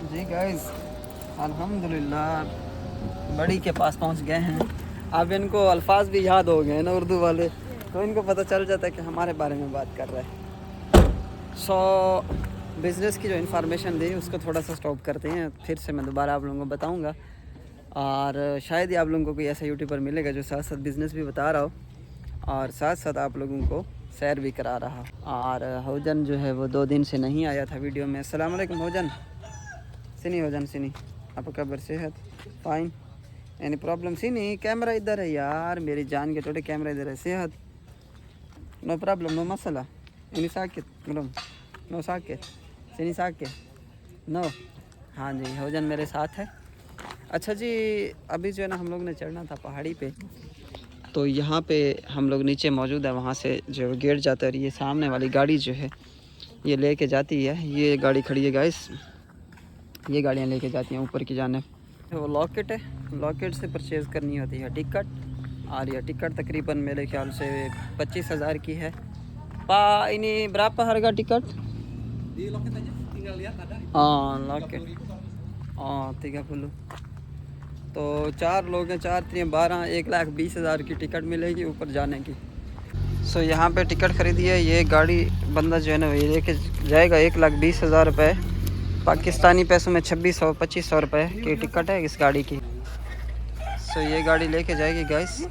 जी guys, अल्हम्दुलिल्लाह बड़ी के पास पहुंच गए हैं। अब इनको अल्फाज भी याद हो गए हैं ना उर्दू वाले, तो इनको पता चल जाता है कि हमारे बारे में बात कर रहा है। बिज़नेस की जो इन्फॉर्मेशन दी उसको थोड़ा सा स्टॉप करते हैं, फिर से मैं दोबारा आप लोगों को बताऊंगा। और शायद ही आप लोगों को कोई ऐसा यूट्यूबर मिलेगा जो साथ साथ बिज़नेस भी बता रहा हो और साथ साथ आप लोगों को सैर भी करा रहा। और हौजन जो है वो 2 दिन से नहीं आया था वीडियो में। अस्सलाम वालेकुम हौजन सिनी, हौजन सिनी, आपका खबर सेहत फाइन, एनी प्रॉब्लम सिनी? कैमरा इधर है यार, मेरी जान के टोटे कैमरा इधर है। सेहत नो प्रॉब्लम नो मसला, एनी साकित मलूम नो साकित सिनी साकित नो। हाँ जी, हौजन मेरे साथ है। अच्छा जी, अभी जो है ना हम लोग ने चढ़ना था पहाड़ी पे, तो यहाँ पे हम लोग नीचे मौजूद है। वहाँ से जो गेट जाता है, ये सामने वाली गाड़ी जो है ये लेके जाती है। ये गाड़ी खड़ी है गाइस, ये गाड़ियाँ लेके जाती हैं ऊपर की जाने। वो लॉकेट है, लॉकेट से परचेज़ करनी होती है टिकट, और यह टिकट तकरीबन मेरे ख्याल से 25,000 की है। ini berapa harga tiket? Di loket aja, tinggal lihat ada. Locket 30। तो 4 लोग हैं, 4 3 12, 1,20,000 की टिकट मिलेगी ऊपर जाने की। यहाँ पे टिकट ख़रीदी है। ये गाड़ी बंदा जो है ना ये लेके जाएगा 1,20,000 रुपये, पाकिस्तानी पैसों में 2600-2500 रुपये की टिकट है इस गाड़ी की। ये गाड़ी लेके जाएगी guys.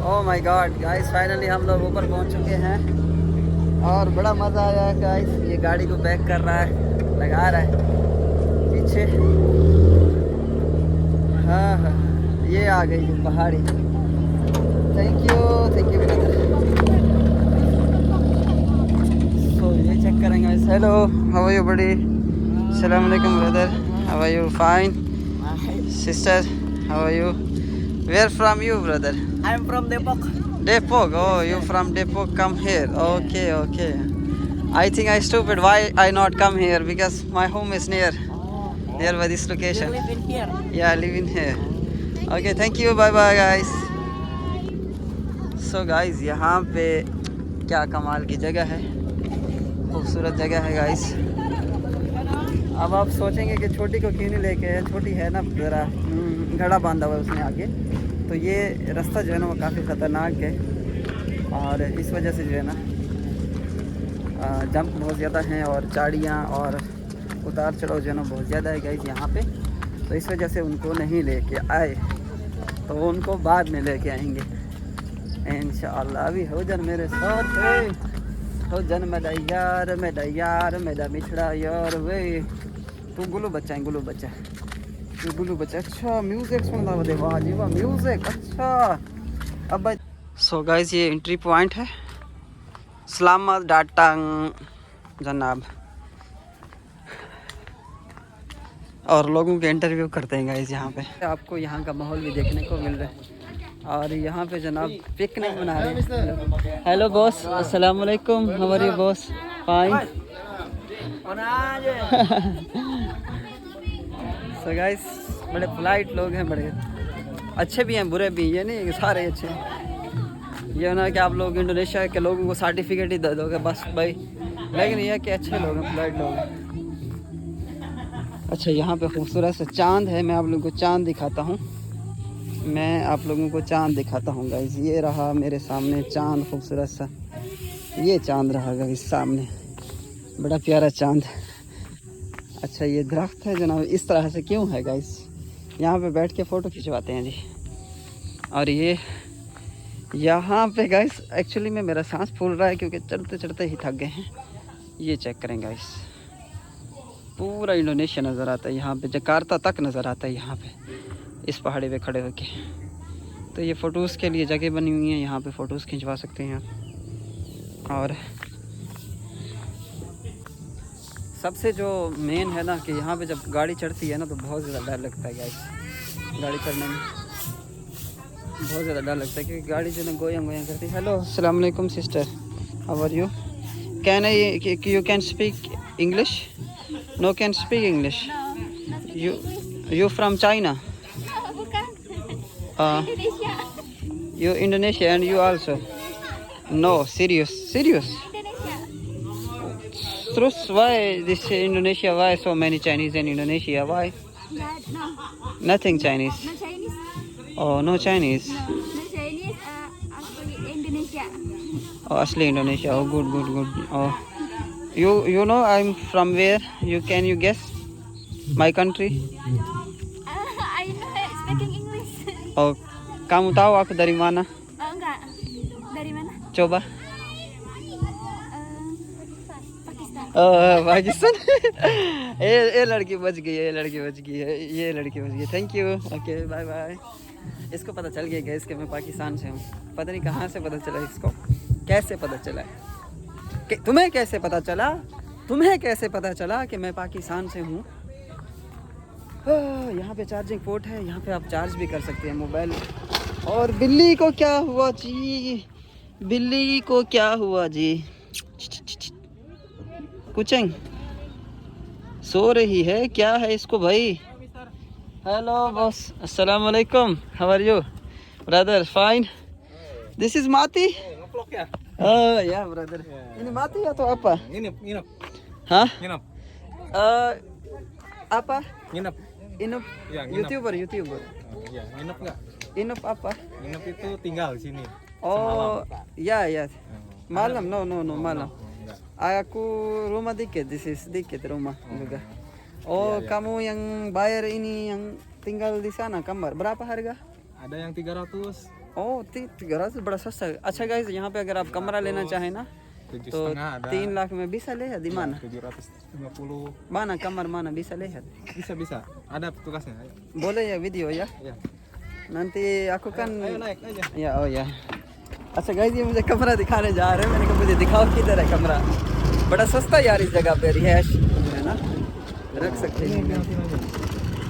Oh my God guys, finally हम लोग ऊपर पहुंच चुके हैं और बड़ा मज़ा आया है गाइस। ये गाड़ी को बैक कर रहा है, लगा रहा है पीछे। हाँ, ये आ गई है पहाड़ी। Thank you brother. ये चेक करेंगे। Hello, how are you buddy? अस्सलाम वालेकुम brother, how are you? Fine sister, how are you? Where from you, brother? I'm from Depok. Depok. Oh, you from Depok? Come here. Okay. I think I stupid. Why I not come here? Because my home is near by this location. You live in here? Yeah, I live in here. Okay, thank you. Bye bye, guys. So guys, यहाँ पे क्या कमाल की जगह है, खूबसूरत जगह है गाइस। अब आप सोचेंगे कि छोटी को क्यों नहीं लेके, छोटी है ना ज़रा घड़ा बांधा हुआ है उसने आगे, तो ये रास्ता जो है ना वो काफ़ी ख़तरनाक है और इस वजह से जो है ना जंप बहुत ज़्यादा हैं और झाड़ियाँ और उतार चढ़ाव जो है ना बहुत ज़्यादा है गाइस यहाँ पे, तो इस वजह से उनको नहीं लेके आए, तो उनको बाद में लेके आएंगे इंशाअल्लाह। अभी हो जन मेरे साथ है, हो जन मेरा यार मेरा मिठड़ा यार वे। तू गुलू बच्चा है, गुलू बच्चा, तू गुलू बच्चा। अच्छा म्यूज़िक सुनता हुआ दे, वाह जी वाह म्यूज़िक। अच्छा अब सो गाइस ये एंट्री पॉइंट है, सलामत डाटंग जनाब, और लोगों के इंटरव्यू करते हैं गाइस यहाँ पे। आपको यहाँ का माहौल भी देखने को मिल रहा है, और यहाँ पे जनाब पिकनिक मना रहे हैं। हेलो बॉस, अस्सलाम वालेकुम, how are you boss? Fine. So guys बड़े पोलाइट लोग हैं, बड़े अच्छे भी हैं बुरे भी, ये नहीं सारे अच्छे हैं। ये ना कि आप लोग इंडोनेशिया के लोगों को सर्टिफिकेट ही दे दोगे बस भाई, लेकिन ये कि अच्छे लोग हैं, पोलाइट लोग हैं। अच्छा यहाँ पे खूबसूरत सा चांद है, मैं आप लोगों को चांद दिखाता हूँ, गाइस। ये रहा मेरे सामने चांद, खूबसूरत सा ये चांद रहा गाइस सामने, बड़ा प्यारा चांद। अच्छा ये दरख्त है जनाब, इस तरह से क्यों है गाइस? यहाँ पे बैठ के फ़ोटो खिंचवाते हैं जी। और ये यहाँ पे गाइस एक्चुअली में मेरा सांस फूल रहा है क्योंकि चढ़ते चढ़ते ही थक गए हैं। ये चेक करें गाइस, पूरा इंडोनेशिया नज़र आता है यहाँ पे, जकार्ता तक नज़र आता है यहाँ पे, इस पहाड़ी पे खड़े होके। तो ये फ़ोटोज़ के लिए जगह बनी हुई है, यहाँ पे फ़ोटोज़ खिंचवा सकते हैं आप। और सबसे जो मेन है ना कि यहाँ पे जब गाड़ी चढ़ती है ना तो बहुत ज़्यादा डर लगता है गाइस, गाड़ी चढ़ने में बहुत ज़्यादा डर लगता है क्योंकि गाड़ी जो ना गोया गोया करती है। हेलो अस्सलाम वालेकुम sister, how are you? Can I you can speak English? No can speak English? You from China? You Indonesia and you also? No, serious. Terus why this Indonesia? Why so many Chinese in Indonesia? Why? No. Nothing Chinese. No Chinese. Oh, no Chinese. No Chinese. Asli Indonesia. Oh, asli Indonesia. Oh, good. Oh, you know I'm from where? Can you guess my country? I know speaking English. Oh, kamu tahu aku dari mana? Oh enggak. Dari mana? Coba. Pakistan. Pakistan. ये लड़की बच गई है, thank you, okay bye bye. इसको पता चल गया gas कि मैं पाकिस्तान से हूँ, पता नहीं कहाँ से पता चला इसको, कैसे पता चला कि तुम्हें कैसे पता चला कि मैं पाकिस्तान से हूँ? यहाँ पे चार्जिंग पोर्ट है, यहाँ पे आप चार्ज भी कर सकते हैं मोबाइल। और बिल्ली को क्या हुआ जी? कुचंग सो रही है, क्या है इसको भाई? हेलो बॉस, अस्सलाम वालेकुम, how are you brother? Fine. This is माती? या brother, ini mati atau apa? Nginep. Hah? Nginep. Apa? Nginep. Inup? Ya, nginep. YouTuber. Iya, nginep nggak? Inup apa? Nginep itu tinggal di sini. Oh, ya. Malam, no, malam. Enggak. Aku rumah dikit, this is dikit rumah juga. Oh, Iya. kamu yang bayar ini yang tinggal di sana kamar, berapa harga? Ada yang 300, Oh, 300 बड़ा सस्ता है। अच्छा guys, यहाँ पे अगर आप कमरा लेना चाहें ना तो 7,500 ada. 3 लाख में bisa lihat di mana? 750. Mana kamar mana bisa lihat? Bisa. Ada petugasnya. Ayo. Boleh ya video ya? Iya. Nanti aku kan Ayo naik aja. या अच्छा गाइस, ये मुझे कमरा दिखाने जा रहे हैं, मैंने कहा मुझे दिखाओ किधर है कमरा। बड़ा सस्ता यार इस जगह पे रिहायश है ना, रख सकते हैं।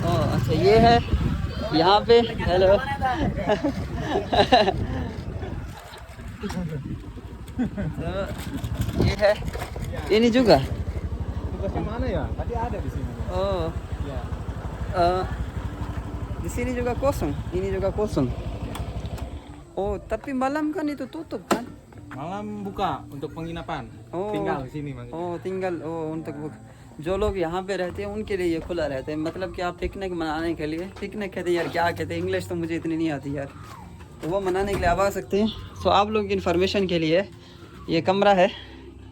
ओह अच्छा, ये है यहाँ पे। हेलो तो ये है ini juga. Tugasnya mana ya? Tadi ada di sini. Oh Iya. di sini juga kosong, ini juga kosong. Oh tapi malam kan itu tutup kan? Malam buka untuk penginapan. Oh. Tinggal di sini maksudnya. ओ टिंगल ओ उन तक जो लोग यहाँ पे रहते हैं उनके लिए ये खुला रहता है, मतलब कि आप पिकनिक मनाने के लिए, पिकनिक कहते हैं यार, क्या कहते हैं, इंग्लिश तो मुझे इतनी नहीं आती यार, तो वो मनाने के लिए आप आ सकते हैं। तो आप लोग की इन्फॉर्मेशन के लिए ये कमरा है,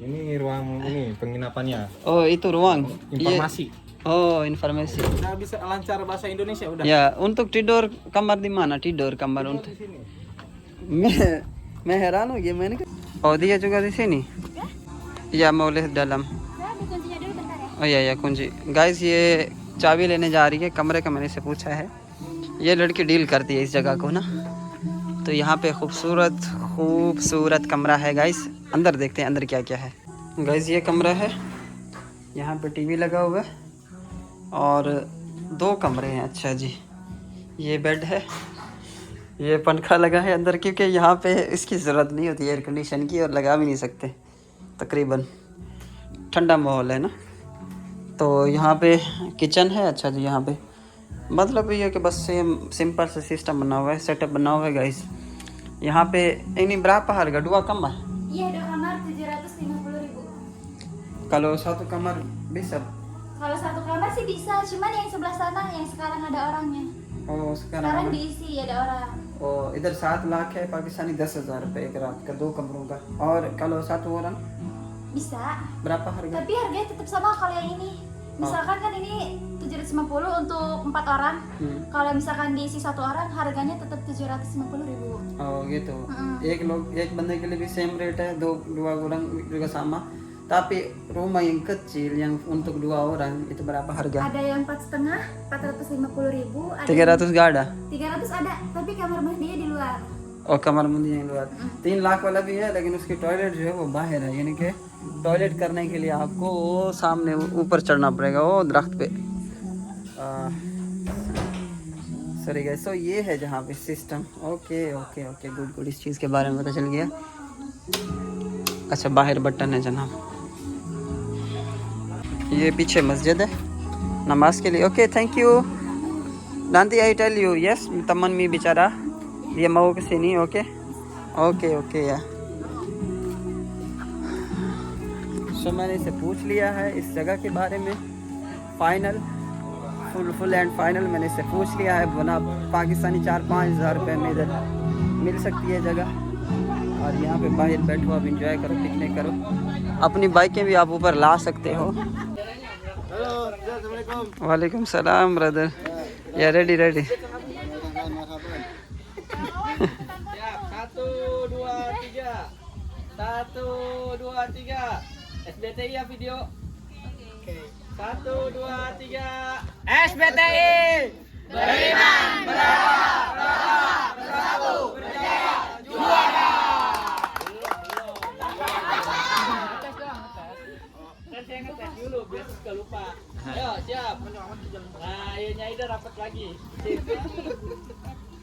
Ini ruang ini penginapannya. Oh itu ruang. Informasi. Oh informasi. Udah bisa lancar bahasa Indonesia udah. Ya untuk tidur kamar di mana? Tidur kamar untuk. मैं हैरान हो गया मैंने कहा oh dia juga di sini ya mau lihat dalam Nah, di kuncinya dulu bentar ya. oh ya कुंजी guys ये चाबी लेने जा रही है कमरे का मैंने से पूछा है ये लड़की डील करती है इस जगह को ना तो यहाँ पे खूबसूरत कमरा है गाइस अंदर देखते हैं अंदर क्या क्या है गाइस ये कमरा है यहाँ पे टीवी लगा हुआ है और 2 कमरे हैं अच्छा जी ये बेड है ये पंखा लगा है अंदर क्योंकि यहाँ पे इसकी ज़रूरत नहीं होती एयर कंडीशन की और लगा भी नहीं सकते तकरीबन ठंडा माहौल है ना तो यहाँ पे किचन है अच्छा जी यहाँ पे मतलब ये कि बस सेम सिंपल से सिस्टम बना हुआ है सेटअप बना हुआ है गाइस यहाँ पे ini berapa harga 2 kamar Iya, 2 kamar 750.000. kalau 1 kamar bisa Kalau 1 kamar sih bisa, cuman yang sebelah sana yang sekarang ada orangnya. oh Sekarang sekarang diisi ada orang. oh इधर 7 लाख है पाकिस्तानी 10,000 रुपये एक रात का 2 कमरों का और kalau 1 orang Bisa. berapa harga Tapi harganya tetap sama kalau yang ini. Misalkan kan ini 750 untuk 4 orang. Kalau misalkan diisi 1 orang harganya tetap 750.000. oh gitu Mm-mm. एक बंदे के लिए भी सेम रेट है 2 orang juga sama tapi rumah yang kecil yang untuk 2 orang itu berapa harga Ada yang 4,5, 450.000. Ada 300 gak ada 300 ada, tapi kamar mandinya di luar. और कमर मुंदी yang luar 3 lakh वाला भी है लेकिन उसकी टॉयलेट जो है वो बाहर है यानी कि टॉयलेट करने के लिए आपको वो सामने ऊपर चढ़ना पड़ेगा वो दरख्त पे सॉरी गाइस तो ये है जहाँ पे system okay okay okay good good इस चीज़ के बारे में पता चल गया अच्छा बाहर बटन है जनाब ये पीछे मस्जिद है नमाज के लिए okay thank you nanti I tell you yes teman mi bicara dia mau ke sini oke okay okay या सो मैंने इसे पूछ लिया है इस जगह के बारे में फाइनल फुल एंड फाइनल मैंने इसे पूछ लिया है बना पाकिस्तानी 4-5 हज़ार रुपये में इधर मिल सकती है जगह और यहाँ पे बाहर बैठो आप इंजॉय करो पिकनिक करो अपनी बाइकें भी आप ऊपर ला सकते हो वालेकुम सलाम ब्रदर या ready ready 1, 2, 3 SBTI ya video. Oke. 1, 2, 3 SBTI beriman, berdoa, bersatu, berjaya, juara. Kan saya ngetes dulu biar suka lupa. Ayo siap. Nah, akhirnya Ida rapat lagi.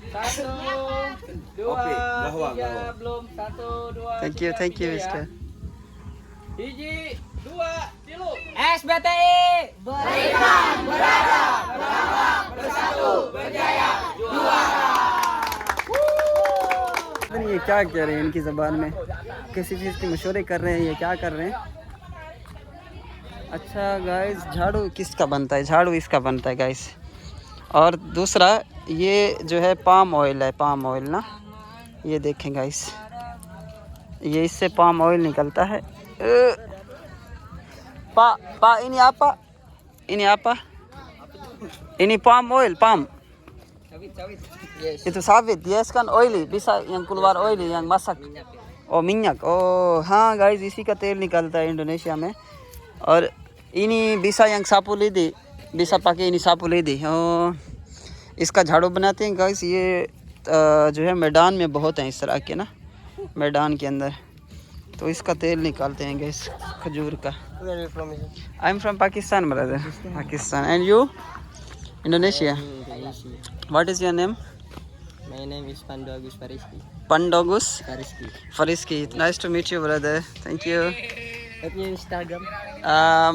1, 2, 3 belum 1, 2 thank you mister Hiji, 2, 3 SBTI beriman, berdoa, bersatu, berjaya, juara. ये क्या कह रहे हैं इनकी ज़बान में किसी चीज़ के मशवरे कर रहे हैं ये क्या कर रहे हैं अच्छा गाइस झाड़ू किसका बनता है झाड़ू इसका बनता है गाइस और दूसरा ये जो है पाम ऑयल है पाम ऑयल ना ये देखें गाइस ये इससे पाम ऑयल निकलता है ini palm oil palm itu sawit yes kan oily bisa yang keluar oily yang masak oh minyak oh हाँ गाइस इसी का तेल निकलता है इंडोनेशिया में और ini bisa yang sapu lidi bisa pakai ini sapu lidi oh इसका झाड़ू बनाते हैं गाइस ये जो है मैदान में बहुत हैं इस तरह के ना मैदान के अंदर तो इसका तेल निकालते हैं गाइस खजूर का I am from Pakistan brother Pakistan and you Indonesia what is your name My name is Pandogus Fariski. Pandogus Fariski. Fariski nice to meet you brother thank you What's your Instagram?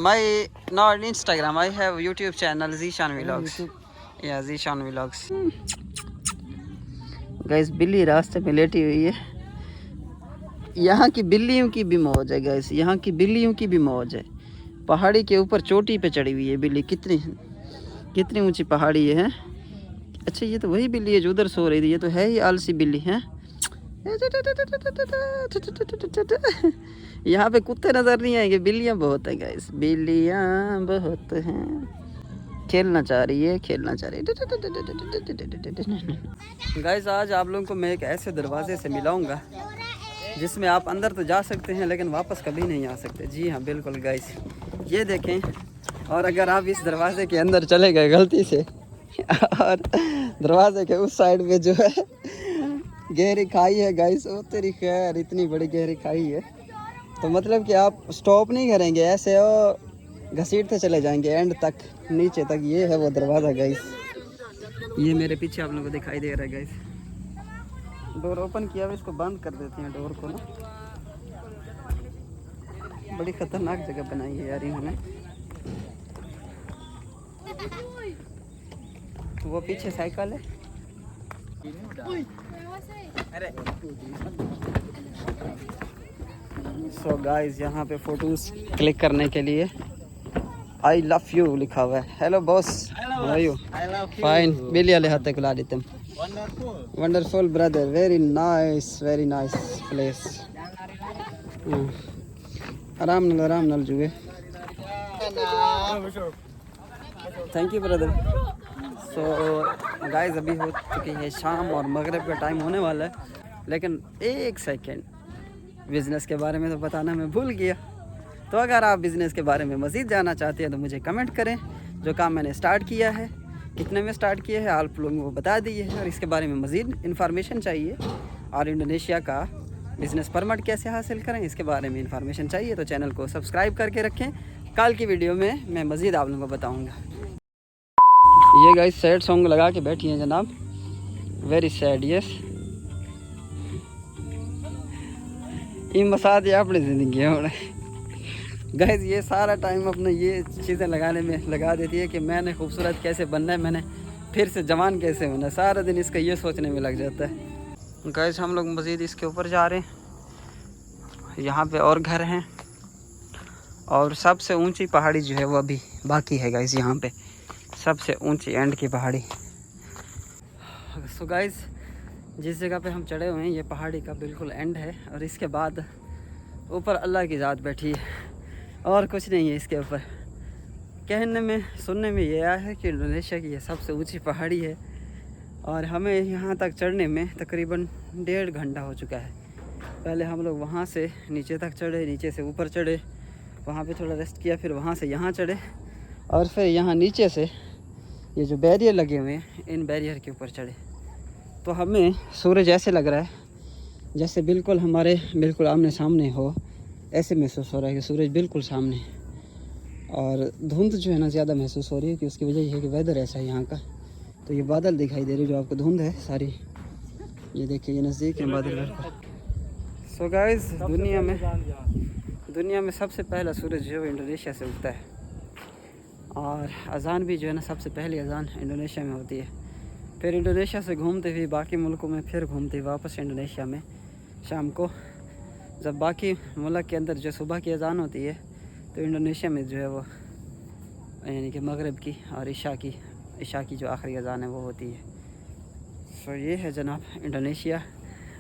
my not Instagram I have YouTube channel Zishan Vlogs या Zeeshan vlogs guys बिल्ली रास्ते में लेटी हुई है यहाँ की बिल्लियों की भी मौज है गाइस यहाँ की बिल्लियों की भी मौज है पहाड़ी के ऊपर चोटी पे चढ़ी हुई है बिल्ली कितनी ऊंची पहाड़ी है अच्छा ये तो वही बिल्ली है जो उधर सो रही थी ये तो है ही आलसी बिल्ली है यहाँ पे कुत्ते नज़र नहीं आएंगे, बिल्लियाँ बहुत हैं गाइस, बिल्लियाँ बहुत हैं। खेलना चाह रही है, खेलना चाह रही है। गाइस आज आप लोगों को मैं एक ऐसे दरवाजे से मिलाऊंगा जिसमें आप अंदर तो जा सकते हैं लेकिन वापस कभी नहीं आ सकते। जी हाँ बिल्कुल गाइस, ये देखें। और अगर आप इस दरवाजे के अंदर चले गए गलती से और दरवाजे के उस साइड में जो है गहरी खाई है गाइस, वो तेरी खैर इतनी बड़ी गहरी खाई है, तो मतलब कि आप स्टॉप नहीं करेंगे, ऐसे और घसीटते चले जाएंगे एंड तक, नीचे तक। ये है वो दरवाज़ा गाइस, ये मेरे पीछे आप लोगों को दिखाई दे रहा है गाइस। डोर ओपन किया हुआ, इसको बंद कर देते हैं डोर को ना। बड़ी खतरनाक जगह बनाई है यार इन्होंने। वो पीछे साइकिल है। सो गाइस यहाँ पे फोटोज क्लिक करने के लिए आई लव यू लिखा हुआ है। Hello boss, how are you? Fine. बिल्ली वाले हाथ खुला देते हैं। Wonderful brother, very nice place. आराम नाल जुए। Thank you brother. So guys अभी हो चुकी है शाम और मगरिब का टाइम होने वाला है, लेकिन एक सेकेंड, बिज़नेस के बारे में तो बताना मैं भूल गया। तो अगर आप बिज़नेस के बारे में मज़ीद जानना चाहते हैं तो मुझे कमेंट करें। जो काम मैंने स्टार्ट किया है, कितने में स्टार्ट किया है, आप लोगों को बता दिए है। और इसके बारे में मज़ीद इन्फॉर्मेशन चाहिए और इंडोनेशिया का बिज़नेस परमिट कैसे हासिल करें, इसके बारे में इन्फॉर्मेशन चाहिए तो चैनल को सब्सक्राइब करके रखें। कल की वीडियो में मैं मज़ीद आप लोगों को बताऊँगा। ये गाइस सैड सॉन्ग लगा के बैठी हैं जनाब, very sad. Yes in Masad अपनी ज़िंदगी है गाइस। ये सारा टाइम अपने ये चीज़ें लगाने में लगा देती है कि मैंने खूबसूरत कैसे बनना है, मैंने फिर से जवान कैसे होना है। सारा दिन इसका ये सोचने में लग जाता है। गाइस हम लोग मज़ीद इसके ऊपर जा रहे हैं। यहाँ पे और घर हैं और सबसे ऊंची पहाड़ी जो है वो अभी बाकी है गाइस। यहाँ पे सबसे ऊंची एंड की पहाड़ी। सो गाइस जिस जगह पे हम चढ़े हुए हैं ये पहाड़ी का बिल्कुल एंड है और इसके बाद ऊपर अल्लाह की ज़ात बैठी है और कुछ नहीं है इसके ऊपर। कहने में सुनने में ये आया है कि इंडोनेशिया की ये सबसे ऊंची पहाड़ी है और हमें यहाँ तक चढ़ने में तकरीबन 1.5 घंटा हो चुका है। पहले हम लोग वहाँ से नीचे तक चढ़े, नीचे से ऊपर चढ़े, वहाँ पे थोड़ा रेस्ट किया, फिर वहाँ से यहाँ चढ़े और फिर यहाँ नीचे से ये जो बैरियर लगे हुए हैं इन बैरियर के ऊपर चढ़े। तो हमें सूरज ऐसे लग रहा है जैसे बिल्कुल हमारे बिल्कुल आमने सामने हो, ऐसे महसूस हो रहा है कि सूरज बिल्कुल सामने है। और धुंध जो है ना ज़्यादा महसूस हो रही है कि उसकी वजह यह है कि वेदर ऐसा है यहाँ का। तो ये बादल दिखाई दे रही है जो आपको धुंध है सारी, ये देखिए ये नज़दीक है बादल। सो गाइस दुनिया में सबसे पहला सूरज जो है इंडोनेशिया से उगता है और अज़ान भी जो है ना सबसे पहली अज़ान इंडोनेशिया में होती है। फिर इंडोनेशिया से घूमते हुए बाकी मुल्कों में, फिर घूमते हुए वापस इंडोनेशिया में शाम को जब बाकी मुल्क के अंदर जो सुबह की अज़ान होती है तो इंडोनेशिया में जो है वो यानी कि मगरिब की और इशा की जो आखिरी अज़ान है वो होती है। सो ये है जनाब इंडोनेशिया।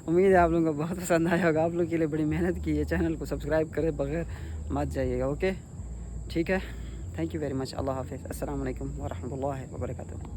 उम्मीद है आप लोगों को बहुत पसंद आया होगा। आप लोग के लिए बड़ी मेहनत की है, चैनल को सब्सक्राइब करे बगैर मत जाइएगा। ओके ठीक है, थैंक यू वेरी मच। अल्लाह हाफिज़। अस्सलाम वालेकुम व रहमतुल्लाहि व बरकातहू।